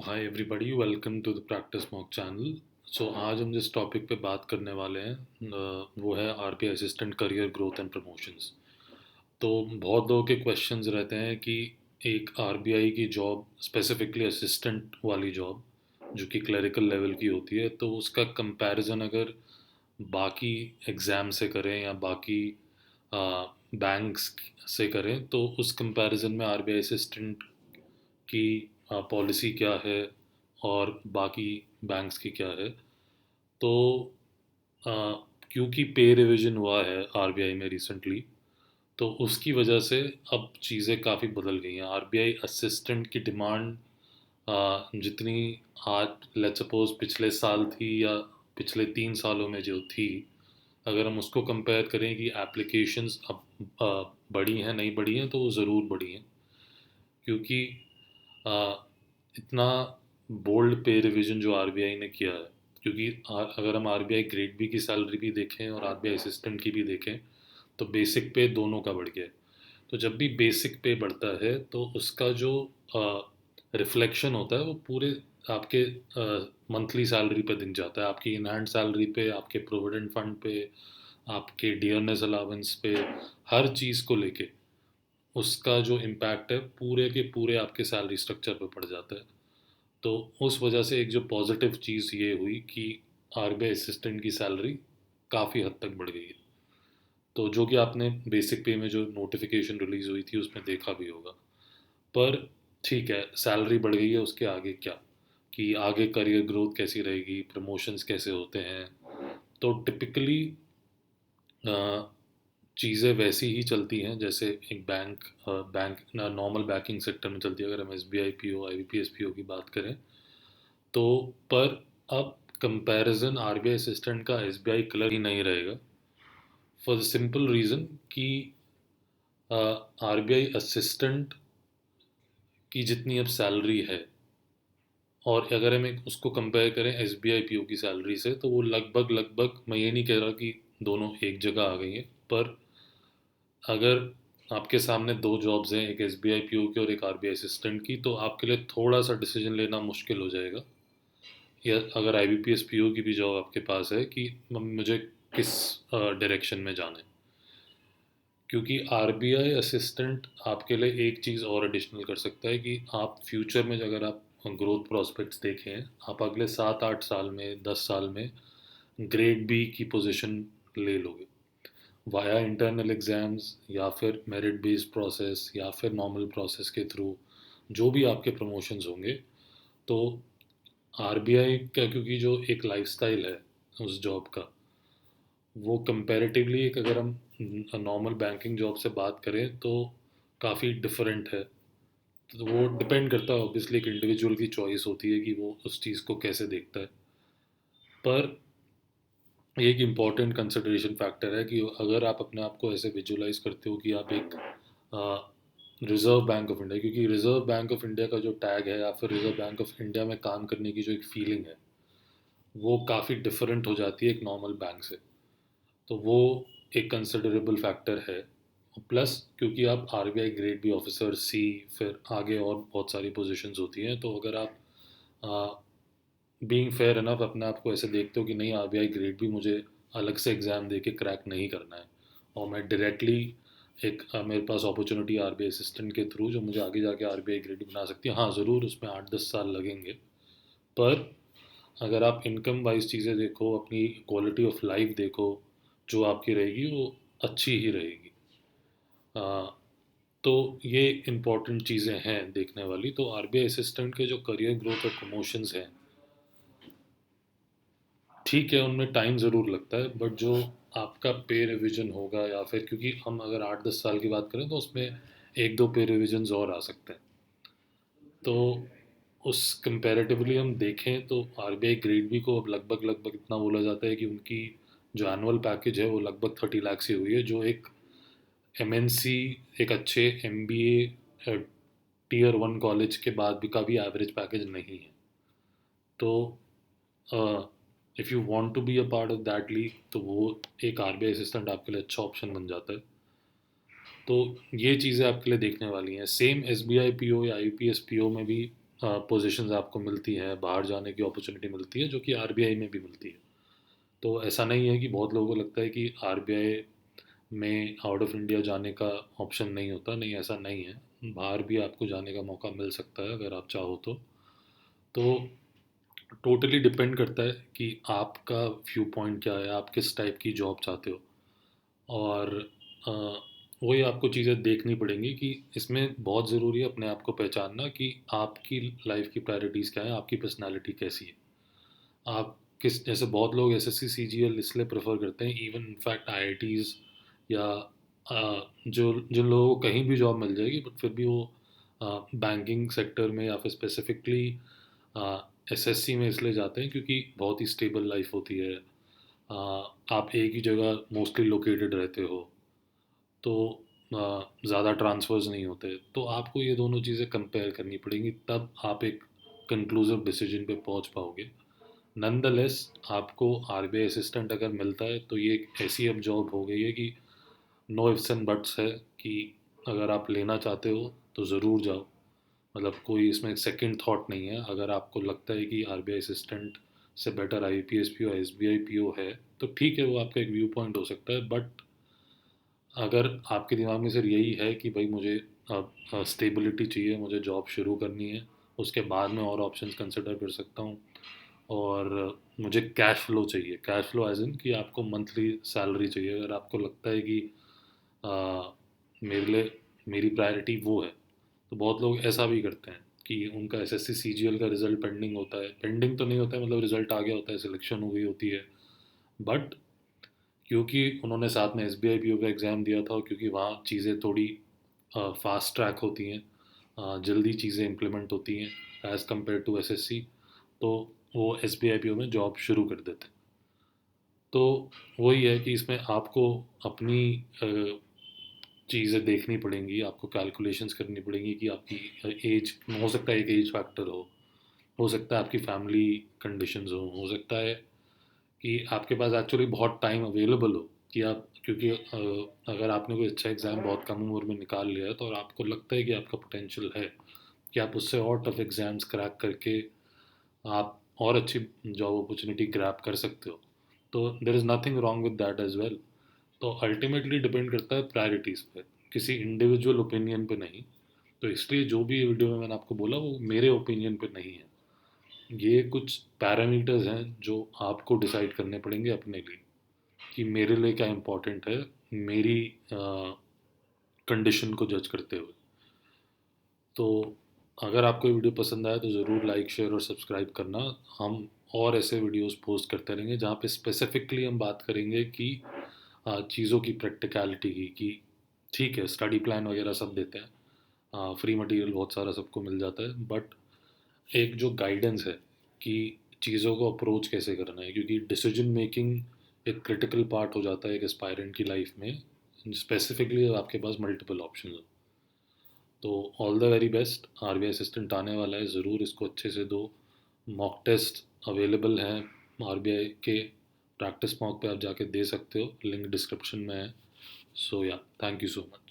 Hi everybody, welcome to the practice mock channel. आज हम जिस टॉपिक पे बात करने वाले हैं वो है RBI assistant career growth and promotions. तो बहुत लोगों के क्वेश्चंस रहते हैं कि एक आरबीआई की जॉब, स्पेसिफिकली असिस्टेंट वाली जॉब जो कि क्लरिकल लेवल की होती है, तो उसका कंपैरिजन अगर बाकी एग्ज़ाम से करें या बाकी बैंक्स से करें, तो उस कंपैरिजन में आरबीआई असिस्टेंट की पॉलिसी क्या है और बाकी बैंक्स की क्या है। तो अ, क्योंकि पे रिवीजन हुआ है आरबीआई में रिसेंटली, तो उसकी वजह से अब चीज़ें काफ़ी बदल गई हैं। आरबीआई असिस्टेंट की डिमांड जितनी आज लेट्स सपोज पिछले साल थी या पिछले 3 सालों में जो थी, अगर हम उसको कंपेयर करें कि एप्लीकेशंस अब बढ़ी हैं नहीं बढ़ी हैं, तो वो ज़रूर बढ़ी हैं। क्योंकि आ, इतना बोल्ड पे रिवीजन जो आरबीआई ने किया है, क्योंकि अगर हम आरबीआई ग्रेड बी की सैलरी भी देखें और आरबीआई असिस्टेंट की भी देखें, तो बेसिक पे दोनों का बढ़ गया है। तो जब भी बेसिक पे बढ़ता है तो उसका जो रिफ्लेक्शन होता है वो पूरे आपके मंथली सैलरी पे दिख जाता है, आपकी इन हैंड सैलरी पे, आपके प्रोविडेंट फंड पे, आपके डियरनेस अलाउंस पे, हर चीज़ को लेके उसका जो इम्पैक्ट है पूरे के पूरे आपके सैलरी स्ट्रक्चर पे पड़ जाता है। तो उस वजह से एक जो पॉजिटिव चीज़ ये हुई कि आरबीआई असिस्टेंट की सैलरी काफ़ी हद तक बढ़ गई है। तो जो कि आपने बेसिक पे में जो नोटिफिकेशन रिलीज़ हुई थी उसमें देखा भी होगा। पर ठीक है, सैलरी बढ़ गई है, उसके आगे क्या, कि आगे करियर ग्रोथ कैसी रहेगी, प्रमोशंस कैसे होते हैं। तो टिपिकली चीज़ें वैसी ही चलती हैं जैसे एक बैंक नॉर्मल बैंकिंग सेक्टर में चलती है, अगर हम एसबीआई पीओ आईबीपीएस पीओ की बात करें तो। पर अब कंपैरिजन आरबीआई असिस्टेंट का एसबीआई क्लर्क ही नहीं रहेगा, फॉर द सिंपल रीज़न कि आरबीआई असिस्टेंट की जितनी अब सैलरी है, और अगर हम उसको कंपेयर करें एसबीआई पीओ की सैलरी से, तो वो लगभग लगभग, मैं ये नहीं कह रहा कि दोनों एक जगह आ गई हैं, पर अगर आपके सामने दो जॉब्स हैं, एक एसबीआई पीओ की और एक आरबीआई असिस्टेंट की, तो आपके लिए थोड़ा सा डिसीजन लेना मुश्किल हो जाएगा। या अगर आईबीपीएस पीओ की भी जॉब आपके पास है कि मुझे किस डायरेक्शन में जाना है। क्योंकि आरबीआई असिस्टेंट आपके लिए एक चीज़ और एडिशनल कर सकता है कि आप फ्यूचर में अगर आप ग्रोथ प्रोस्पेक्ट्स देखें, आप अगले 7-8 साल में 10 साल में ग्रेड बी की पोजीशन ले लोगे वाया इंटरनल एग्ज़ाम्स या फिर मेरिट बेस्ड प्रोसेस या फिर नॉर्मल प्रोसेस के थ्रू, जो भी आपके प्रमोशंस होंगे। तो आरबीआई का क्योंकि जो एक लाइफस्टाइल है उस जॉब का, वो कंपैरेटिवली एक, अगर हम नॉर्मल बैंकिंग जॉब से बात करें तो काफ़ी डिफरेंट है। तो वो डिपेंड करता है, ऑब्वियसली एक इंडिविजुअल की चॉइस होती है कि वो उस चीज़ को कैसे देखता है। पर ये एक इम्पॉर्टेंट कंसिडरेशन फैक्टर है कि अगर आप अपने आप को ऐसे विजुलाइज करते हो कि आप एक रिज़र्व बैंक ऑफ इंडिया, क्योंकि रिज़र्व बैंक ऑफ इंडिया का जो टैग है या फिर रिज़र्व बैंक ऑफ इंडिया में काम करने की जो एक फीलिंग है, वो काफ़ी डिफरेंट हो जाती है एक नॉर्मल बैंक से। तो वो एक कंसिडरेबल फैक्टर है। प्लस क्योंकि आप आरबीआई ग्रेड बी ऑफिसर सी, फिर आगे और बहुत सारी पोजीशंस होती हैं, तो अगर आप बीइंग फेयर इनफ अपने आप को ऐसे देखते हो कि नहीं, आरबीआई ग्रेड बी मुझे अलग से एग्ज़ाम दे के क्रैक नहीं करना है, और मैं डायरेक्टली एक मेरे पास अपॉर्चुनिटी आरबीआई असिस्टेंट के थ्रू जो मुझे आगे जाके आरबीआई ग्रेड बना सकती है। हाँ, ज़रूर उसमें 8-10 साल लगेंगे, पर अगर आप इनकम वाइज चीज़ें देखो, अपनी क्वालिटी ऑफ लाइफ देखो, जो आपकी रहेगी वो अच्छी ही रहेगी। आ, तो ये इम्पोर्टेंट चीज़ें हैं देखने वाली। तो आरबीआई असिस्टेंट के जो करियर ग्रोथ और प्रमोशंस हैं, ठीक है, उनमें टाइम ज़रूर लगता है, बट जो आपका पे रिवीजन होगा, या फिर क्योंकि हम अगर 8-10 साल की बात करें तो उसमें एक दो पे रिवीजन्स और आ सकते हैं। तो उस कंपैरेटिवली हम देखें तो आरबीआई ग्रेड बी को अब लगभग लगभग इतना बोला जाता है कि उनकी जो एनुअल पैकेज है वो लगभग 30 लाख से हुई है, जो एक एमएनसी, एक अच्छे एमबीए टियर 1 कॉलेज के बाद भी का भी एवरेज पैकेज नहीं है। तो if you want to be a part of that league, तो वो एक आरबीआई असिस्टेंट आपके लिए अच्छा ऑप्शन बन जाता है। तो ये चीज़ें आपके लिए देखने वाली हैं। सेम एसबीआई पीओ या आईपीएस पीओ में भी पोजीशंस आपको मिलती हैं, बाहर जाने की अपॉर्चुनिटी मिलती है, जो कि आरबीआई में भी मिलती है। तो ऐसा नहीं है कि बहुत लोगों को लगता है कि आरबीआई में आउट ऑफ इंडिया जाने का ऑप्शन नहीं होता, नहीं ऐसा नहीं है, बाहर भी आपको जाने का मौका मिल सकता है अगर आप चाहो तो टोटली डिपेंड करता है कि आपका व्यू पॉइंट क्या है, आप किस टाइप की जॉब चाहते हो। और अ, वही आपको चीज़ें देखनी पड़ेंगी कि इसमें बहुत ज़रूरी है अपने आप को पहचानना कि आपकी लाइफ की प्रायोरिटीज़ क्या है, आपकी पर्सनैलिटी कैसी है। आप किस, जैसे बहुत लोग एसएससी सीजीएल इसलिए प्रेफर करते हैं, इवन इनफैक्ट आईआईटीज़ या जो जिन लोगों को कहीं भी जॉब मिल जाएगी बट फिर भी वो बैंकिंग सेक्टर में या फिर स्पेसिफिकली एसएससी में इसलिए जाते हैं क्योंकि बहुत ही स्टेबल लाइफ होती है। आप एक ही जगह मोस्टली लोकेटेड रहते हो, तो ज़्यादा ट्रांसफ़र्स नहीं होते। तो आपको ये दोनों चीज़ें कंपेयर करनी पड़ेंगी, तब आप एक कंक्लूसिव डिसीजन पे पहुंच पाओगे। नंदलेस आपको आरबीआई असिस्टेंट अगर मिलता है तो ये एक ऐसी अब जॉब हो गई है कि नो इफ्स एंड बट्स है कि अगर आप लेना चाहते हो तो ज़रूर जाओ। मतलब कोई इसमें सेकंड थॉट नहीं है। अगर आपको लगता है कि आरबीआई असिस्टेंट से better IPS PO SBI PO है तो ठीक है, वो आपका एक व्यू पॉइंट हो सकता है। बट अगर आपके दिमाग में सिर्फ यही है कि भाई मुझे स्टेबिलिटी चाहिए, मुझे जॉब शुरू करनी है, उसके बाद मैं और ऑप्शंस कंसिडर कर सकता हूँ, और मुझे कैश फ्लो चाहिए, कैश फ्लो एज इन कि आपको मंथली सैलरी चाहिए, अगर आपको लगता है कि आ, मेरे लिए मेरी प्रायोरिटी वो है, तो बहुत लोग ऐसा भी करते हैं कि उनका एसएससी सीजीएल का रिजल्ट पेंडिंग होता है, पेंडिंग तो नहीं होता है, मतलब रिजल्ट आ गया होता है, सिलेक्शन हो गई होती है, बट क्योंकि उन्होंने साथ में एसबीआई पीओ का एग्ज़ाम दिया था और क्योंकि वहाँ चीज़ें थोड़ी फास्ट ट्रैक होती हैं, जल्दी चीज़ें इम्प्लीमेंट होती हैं एज़ कम्पेयर टू एसएससी, तो वो एसबीआई पीओ में जॉब शुरू कर देते हैं। तो वही है कि इसमें आपको अपनी चीज़ें देखनी पड़ेंगी, आपको कैलकुलेशंस करनी पड़ेंगी कि आपकी एज, हो सकता है एक एज फैक्टर हो सकता है आपकी फैमिली कंडीशंस हो सकता है कि आपके पास एक्चुअली बहुत टाइम अवेलेबल हो, कि आप, क्योंकि अगर आपने कोई अच्छा एग्ज़ाम बहुत कम उम्र में निकाल लिया है तो और आपको लगता है कि आपका पोटेंशियल है कि आप उससे और टफ एग्ज़ाम्स क्रैक करके आप और अच्छी जॉब अपॉर्चुनिटी ग्रैब कर सकते हो, तो there is nothing wrong with that as well. तो अल्टीमेटली डिपेंड करता है प्रायोरिटीज़ पे, किसी इंडिविजुअल ओपिनियन पे नहीं। तो इसलिए जो भी वीडियो में मैंने आपको बोला वो मेरे ओपिनियन पे नहीं है, ये कुछ पैरामीटर्स हैं जो आपको डिसाइड करने पड़ेंगे अपने लिए कि मेरे लिए क्या इम्पोर्टेंट है, मेरी कंडीशन को जज करते हुए। तो अगर आपको ये वीडियो पसंद आया तो ज़रूर लाइक शेयर और सब्सक्राइब करना। हम और ऐसे वीडियोस पोस्ट करते रहेंगे जहाँ पे स्पेसिफिकली हम बात करेंगे कि चीज़ों की प्रैक्टिकलिटी की, कि ठीक है स्टडी प्लान वगैरह सब देते हैं, फ्री मटेरियल बहुत सारा सबको मिल जाता है, बट एक जो गाइडेंस है कि चीज़ों को अप्रोच कैसे करना है, क्योंकि डिसीजन मेकिंग एक क्रिटिकल पार्ट हो जाता है एक एस्पायरेंट की लाइफ में, स्पेसिफिकली आपके पास मल्टीपल ऑप्शन हो। तो all the very best, RBI assistant आने वाला है, ज़रूर इसको अच्छे से दो। मॉक टेस्ट अवेलेबल हैं आरबीआई के, प्रैक्टिस मॉक पे आप जाके दे सकते हो, लिंक डिस्क्रिप्शन में है। सो या, थैंक यू सो मच।